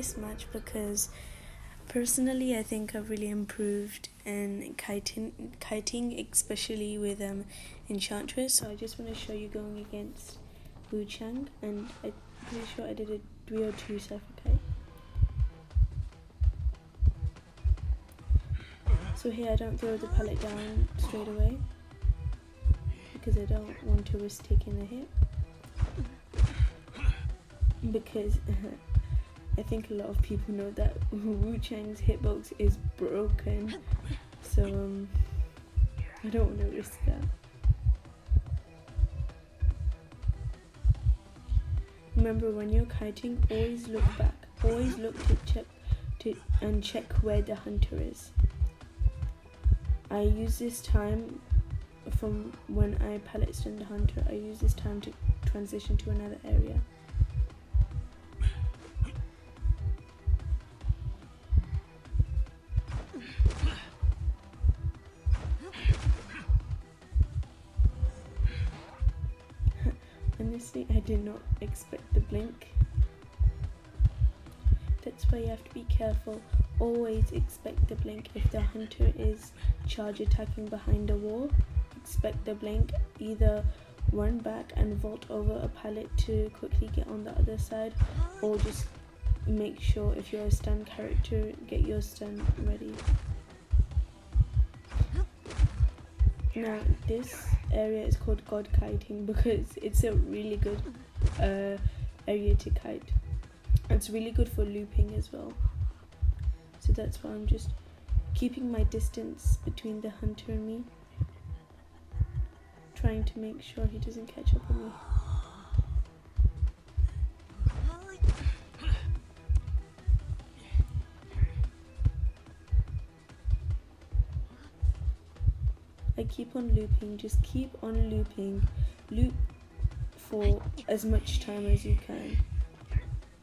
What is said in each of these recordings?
this match because personally I think I've really improved in kiting, especially with enchantress. So I just want to show you going against Wu Chang, and I'm pretty sure I did a 302 cipher kite. So here I don't throw the pallet down straight away because I don't want to risk taking a hit, because I think a lot of people know that Wu Chang's hitbox is broken, so I don't want to risk that. Remember, when you're kiting, always look back, always look to check where the hunter is. I use this time from when I pallet stun the hunter, I use this time to transition to another area. Honestly, I did not expect the blink. That's why you have to be careful. Always expect the blink. If the hunter is charge attacking behind a wall, expect the blink. Either run back and vault over a pallet to quickly get on the other side, or just make sure if you're a stun character, get your stun ready. Now this area is called God Kiting because it's a really good area to kite. It's really good for looping as well. So that's why I'm just keeping my distance between the hunter and me, trying to make sure he doesn't catch up on me. I keep on looping, just keep on looping. Loop for as much time as you can,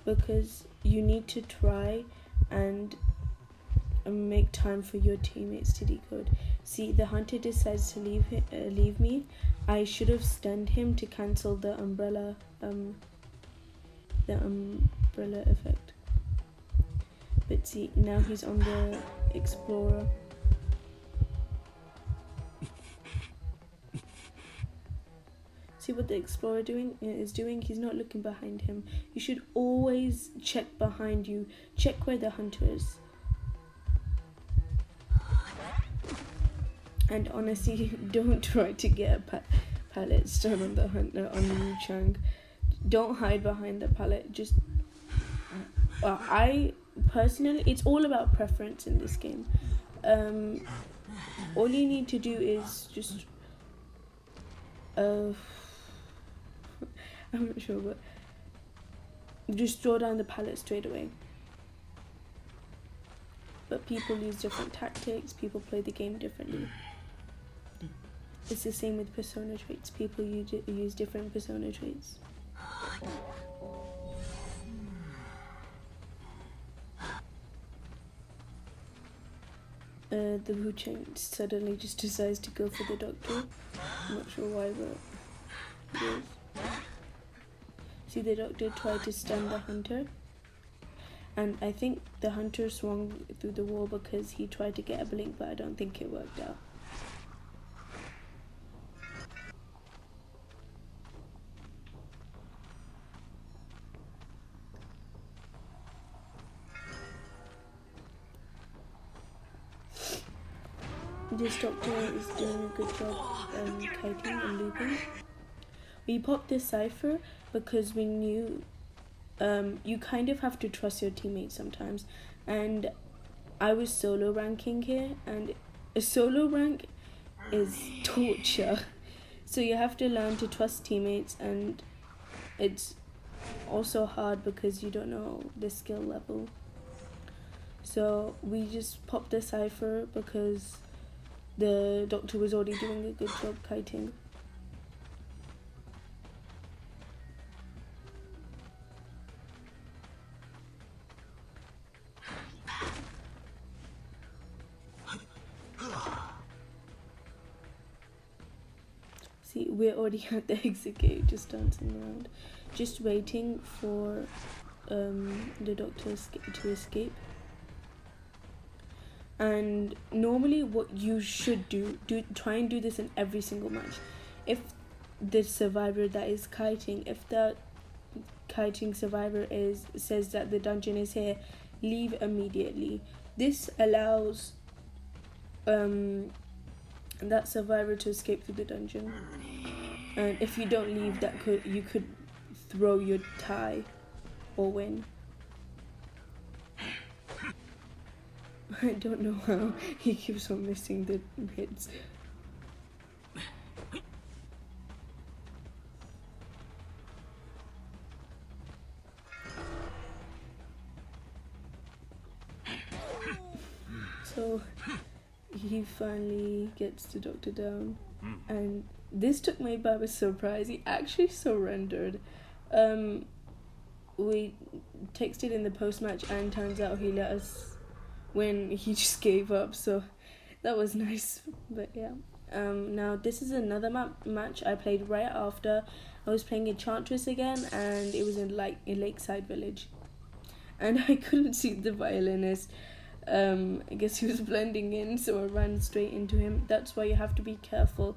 because you need to try and make time for your teammates to decode. See, the hunter decides to leave me. I should have stunned him to cancel the umbrella effect. But see, now he's on the explorer. See what the explorer is doing? He's not looking behind him. You should always check behind you. Check where the hunter is. And honestly, don't try to get a pallet stun on the hunter on Wu Chang. Don't hide behind the pallet. Just I personally, it's all about preference in this game. All you need to do is just I'm not sure, but just throw down the pallet straight away. But people use different tactics, people play the game differently. It's the same with persona traits, people use different persona traits. The Wu Chang suddenly just decides to go for the doctor. I'm not sure why, but it is. See, the doctor tried to stun the hunter, and I think the hunter swung through the wall because he tried to get a blink, but I don't think it worked out. This doctor is doing a good job kiting and looping. We popped this cipher because we knew you kind of have to trust your teammates sometimes, and I was solo ranking here, and a solo rank is torture. So you have to learn to trust teammates, and it's also hard because you don't know the skill level. So we just popped the cipher because the doctor was already doing a good job kiting. See, we're already at the exit gate, just dancing around, just waiting for the doctor to escape. And normally what you should try and do this in every single match. If the survivor that is kiting, if that kiting survivor says that the dungeon is here, leave immediately. This allows that survivor to escape through the dungeon. And if you don't leave, you could throw your tie or win. I don't know how he keeps on missing the hits. So he finally gets the doctor down, and this took me by surprise. He actually surrendered. We texted in the post-match, and turns out he let us win. He just gave up, so that was nice. But yeah, now this is another match I played right after. I was playing enchantress again, and it was in Lakeside Village, and I couldn't see the violinist. I guess he was blending in, so I ran straight into him. That's why you have to be careful.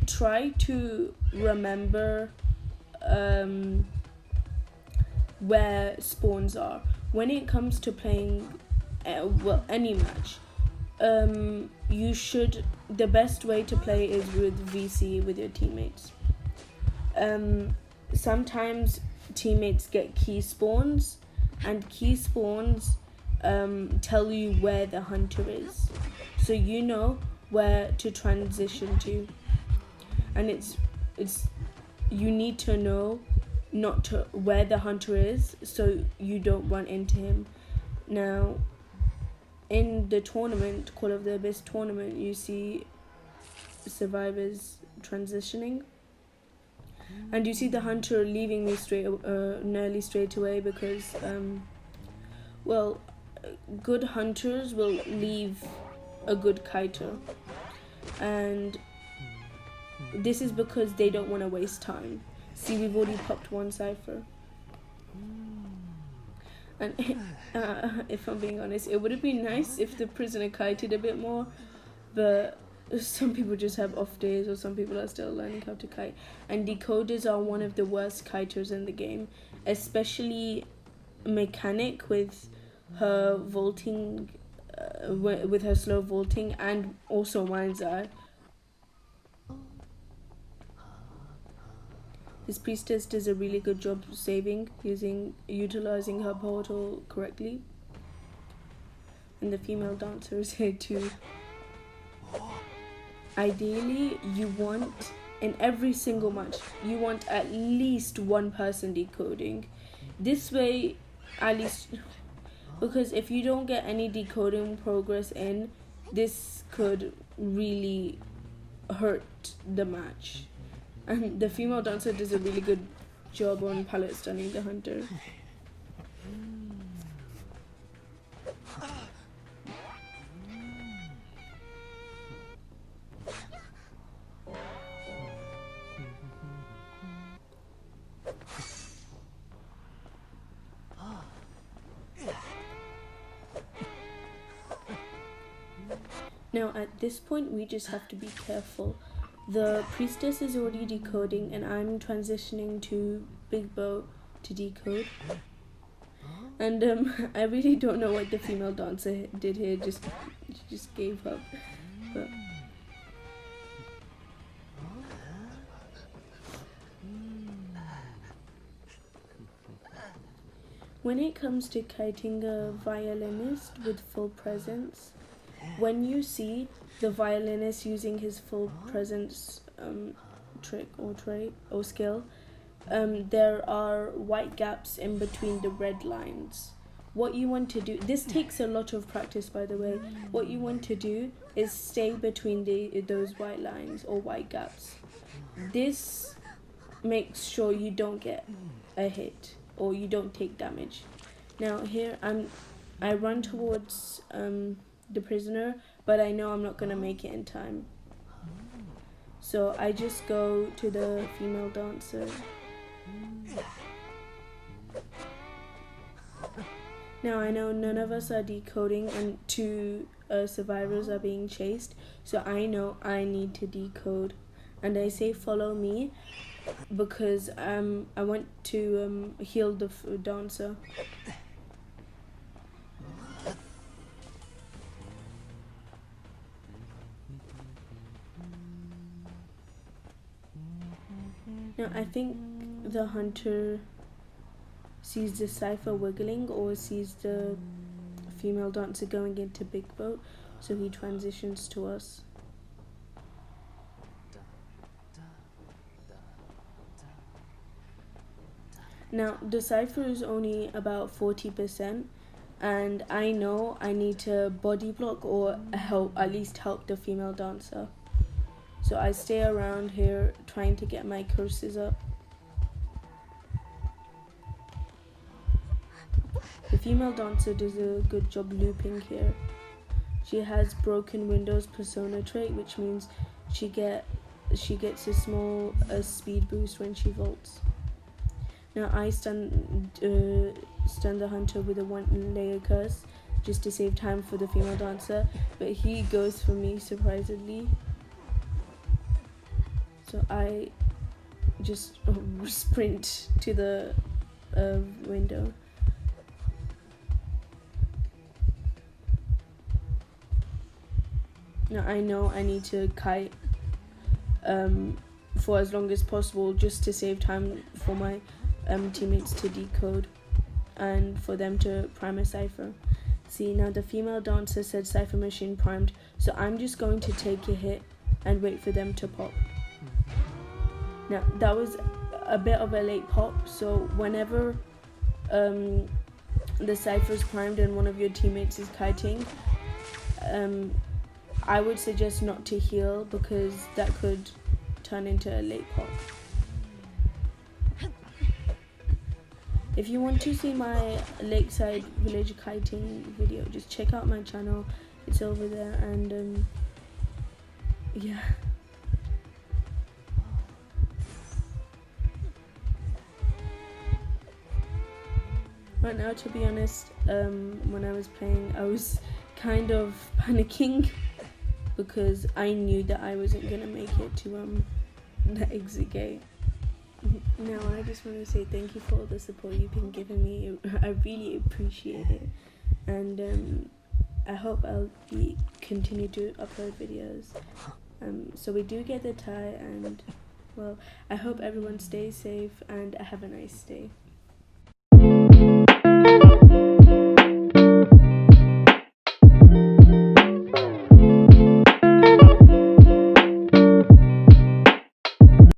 Try to remember where spawns are when it comes to playing any match. The best way to play is with VC, with your teammates. Sometimes teammates get key spawns, and key spawns tell you where the hunter is, so you know where to transition to. And it's you need to know where the hunter is, so you don't run into him. Now, in the tournament, Call of the Abyss tournament, you see survivors transitioning, and you see the hunter leaving me nearly straight away, because good hunters will leave a good kiter, and this is because they don't want to waste time. See, we've already popped one cipher, and if I'm being honest, it would have been nice if the prisoner kited a bit more, but some people just have off days, or some people are still learning how to kite, and decoders are one of the worst kiters in the game, especially Mechanic with her vaulting, with her slow vaulting, and also Mind's Eye. This priestess does a really good job saving, utilizing her portal correctly. And the female dancer is here too. Ideally, in every single match, you want at least one person decoding. This way, at least, because if you don't get any decoding progress in, this could really hurt the match. And the female dancer does a really good job on palette stunning the hunter. Now at this point we just have to be careful. The priestess is already decoding, and I'm transitioning to Big Bow to decode. And I really don't know what the female dancer did here. She just gave up. But when it comes to kiting a violinist with full presence, when you see the violinist using his full presence trick or trait or skill, there are white gaps in between the red lines. What you want to do, this takes a lot of practice by the way, what you want to do is stay between those white lines or white gaps. This makes sure you don't get a hit or you don't take damage. Now here I run towards the prisoner, but I know I'm not gonna make it in time, so I just go to the female dancer. Now I know none of us are decoding and two survivors are being chased, so I know I need to decode. And I say follow me because I want to heal the dancer. Now I think the hunter sees the cipher wiggling or sees the female dancer going into big boat, so he transitions to us. Now the cipher is only about 40%, and I know I need to body block or at least help the female dancer. So I stay around here trying to get my curses up. The female dancer does a good job looping here. She has broken windows persona trait, which means she gets a small speed boost when she vaults. Now I stun the hunter with a 1-layer curse just to save time for the female dancer, but he goes for me surprisingly. So I just sprint to the window. Now I know I need to kite for as long as possible just to save time for my teammates to decode and for them to prime a cipher. See, now the female dancer said cipher machine primed, so I'm just going to take a hit and wait for them to pop. Now that was a bit of a late pop, so whenever the cipher is primed and one of your teammates is kiting, I would suggest not to heal because that could turn into a late pop. If you want to see my lakeside village kiting video, just check out my channel, it's over there. And yeah. Right now, to be honest, when I was playing, I was kind of panicking because I knew that I wasn't gonna make it to the exit gate. Now I just want to say thank you for all the support you've been giving me. I really appreciate it, and I hope I'll continue to upload videos. So we do get the tie, and well, I hope everyone stays safe and have a nice day.